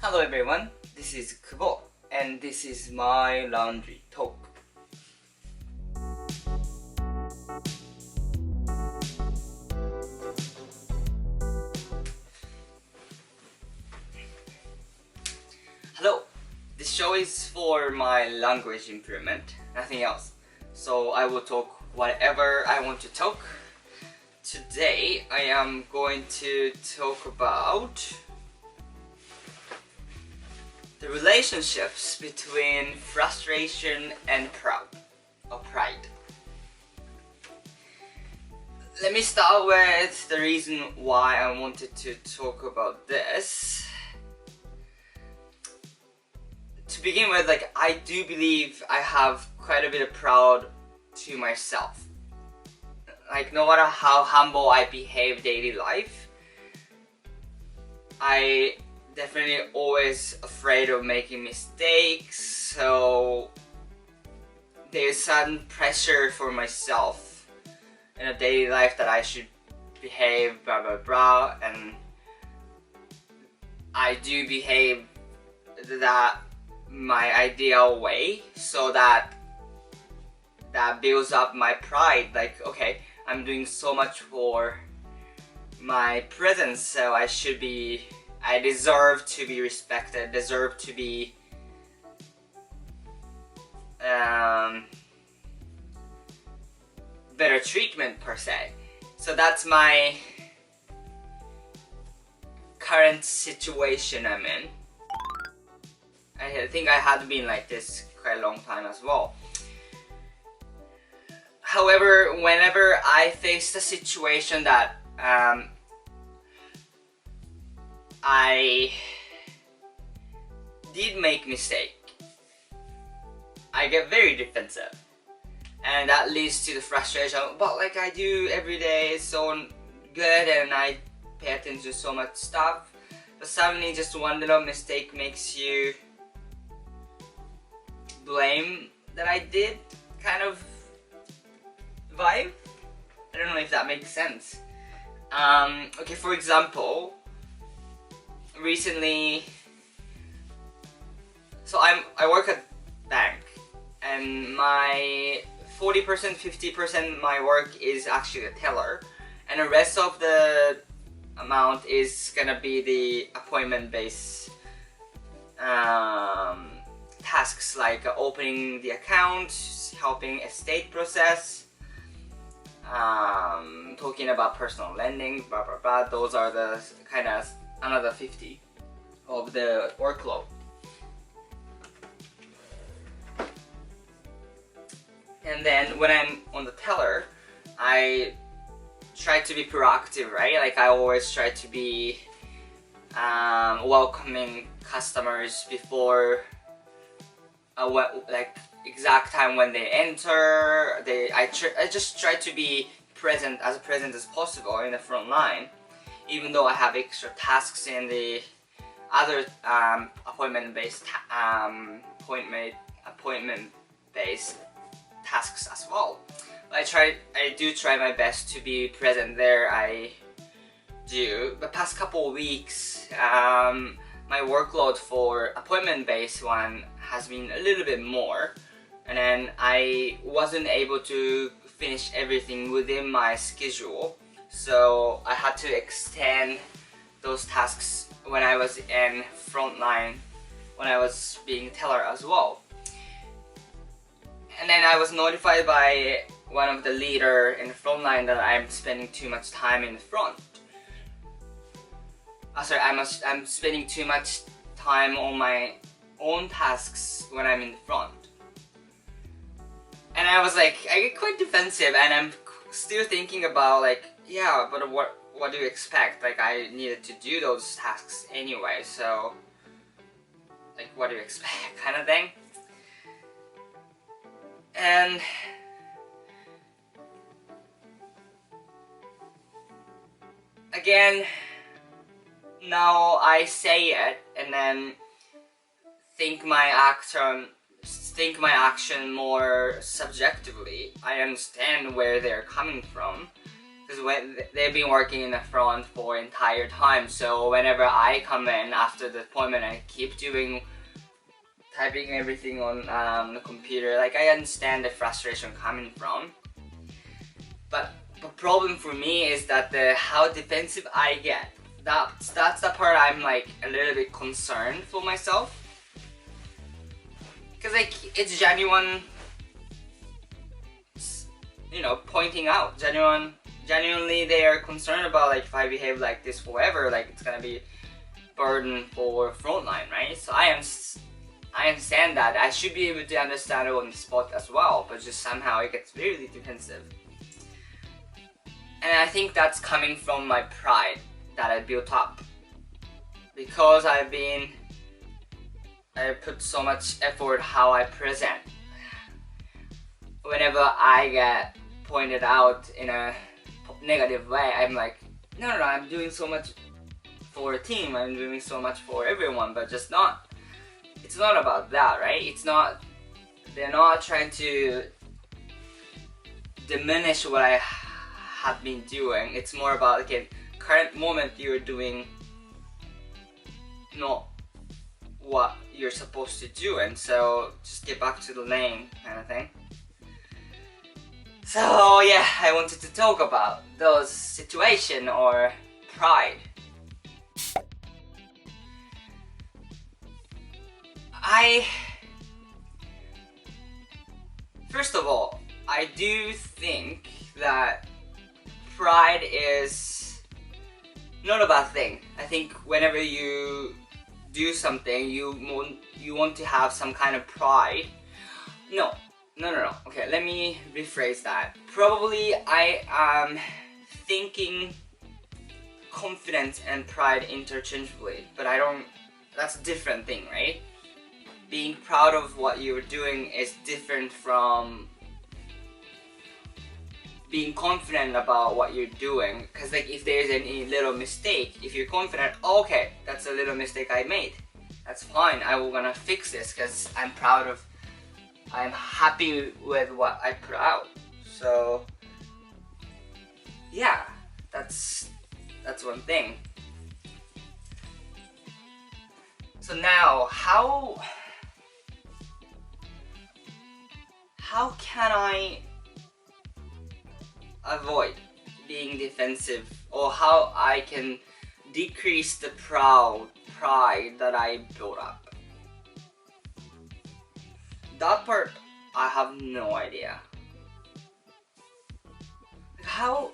Hello everyone, this is Kubo, and this is my laundry talk. Hello, this show is for my language improvement, nothing else. So I will talk whatever I want to talk. Today I am going to talk about the relationships between frustration and pride. Let me start with the reason why I wanted to talk about this. To begin with, I do believe I have quite a bit of pride to myself. No matter how humble I behave daily life, I definitely always afraid of making mistakes, so there's some pressure for myself in a daily life that I should behave blah blah blah, and I do behave that my ideal way, so that builds up my pride. Okay, I'm doing so much for my presence, so I deserve to be respected, deserve to be better treatment per se. So that's my current situation I'm in. I think I had been like this quite a long time as well. However, whenever I face the situation that I did make mistake, I get very defensive, and that leads to the frustration. But I do every day, it's so good and I pay attention to so much stuff, but suddenly just one little mistake makes you blame that I did kind of vibe. I don't know if that makes sense. Okay, for example, recently, so I work at bank, and my 40%, 50% my work is actually a teller, and the rest of the amount is gonna be the appointment based tasks, like opening the account, helping estate process, talking about personal lending, blah blah blah. Those are the kind of another 50 of the workload. And then when I'm on the teller, I try to be proactive, right? I always try to be welcoming customers before exact time when they enter. I just try to be present as possible in the front line, even though I have extra tasks in the other appointment-based tasks as well. I do try my best to be present there. I do. The past couple of weeks, my workload for appointment-based one has been a little bit more, and then I wasn't able to finish everything within my schedule, so I had to extend those tasks when I was in frontline, when I was being teller as well. And then I was notified by one of the leader in the frontline that I'm spending too much time in the front. I'm spending too much time on my own tasks when I'm in the front. And I was I get quite defensive, and I'm still thinking about yeah, but what do you expect? I needed to do those tasks anyway, so what do you expect kind of thing. And again, now I say it and then think my action more subjectively. I understand where they're coming from, because when they've been working in the front for entire time, so whenever I come in after the appointment, I keep typing everything on the computer. Like, I understand the frustration coming from, but the problem for me is that how defensive I get. That's the part I'm like a little bit concerned for myself, because like it's genuine, you know, pointing out genuinely they are concerned about, like, if I behave like this forever, like it's gonna be burden for frontline, right? So I understand that. I should be able to understand it on the spot as well, but just somehow it gets really defensive. And I think that's coming from my pride that I built up, because I put so much effort how I present. Whenever I get pointed out in a negative way, I'm like, no, I'm doing so much for a team, I'm doing so much for everyone, but it's not about that, right? They're not trying to diminish what I have been doing. It's more about, okay, current moment you're doing not what you're supposed to do, and so just get back to the lane kind of thing. So yeah, I wanted to talk about those situation or pride. First of all, I do think that pride is not a bad thing. I think whenever you do something, you want to have some kind of pride. No. Okay, let me rephrase that. Probably I am thinking confidence and pride interchangeably, but that's a different thing, right? Being proud of what you're doing is different from being confident about what you're doing. Because like, if there's any little mistake, if you're confident, okay, that's a little mistake I made, that's fine, I will gonna fix this because I'm happy with what I put out. So yeah, that's one thing. So now, how can I avoid being defensive, or how I can decrease the pride that I built up? That part, I have no idea. How?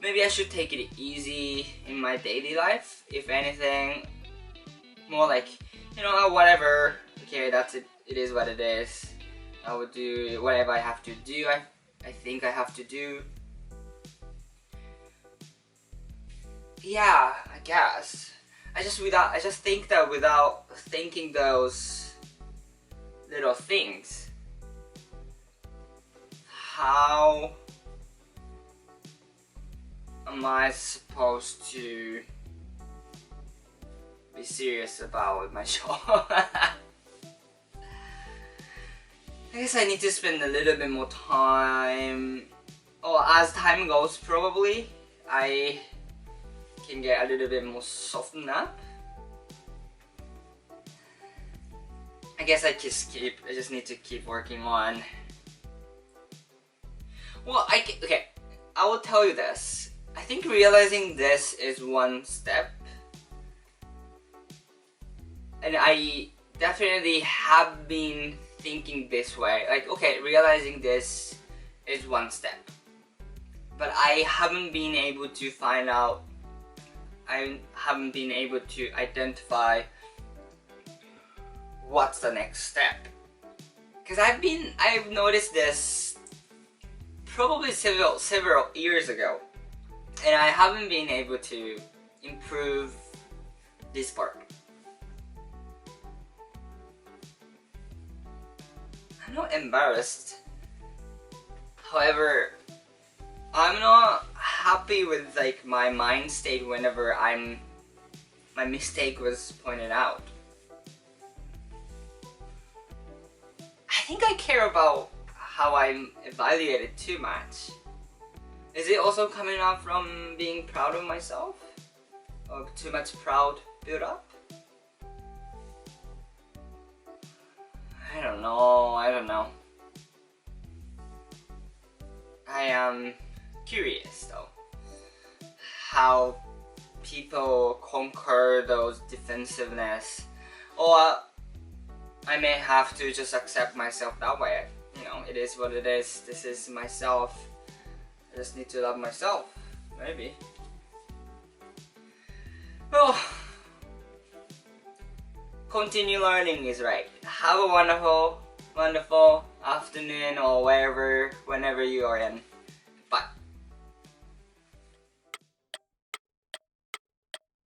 Maybe I should take it easy in my daily life, if anything. More like, you know, whatever, okay, that's it, it is what it is. I would do whatever I have to do, I think I have to do. Yeah, I guess. I just think that without thinking those little things, how am I supposed to be serious about my show? I guess I need to spend a little bit more time, or as time goes, probably I can get a little bit more softened up. I guess I just need to keep working on. Well, okay, I will tell you this. I think realizing this is one step, and I definitely have been thinking this way. Like, okay, realizing this is one step, but I haven't been able to find out. I haven't been able to identify what's the next step. Because I've noticed this probably several years ago, and I haven't been able to improve this part. I'm not embarrassed. However, I'm not happy with like my mind state whenever my mistake was pointed out. I think I care about how I'm evaluated too much. Is it also coming out from being proud of myself? Or too much proud build up? I don't know. I am curious though, how people conquer those defensiveness, or I may have to just accept myself that way. You know, it is what it is. This is myself. I just need to love myself, maybe. Oh, continue learning is right. Have a wonderful afternoon or wherever, whenever you are in.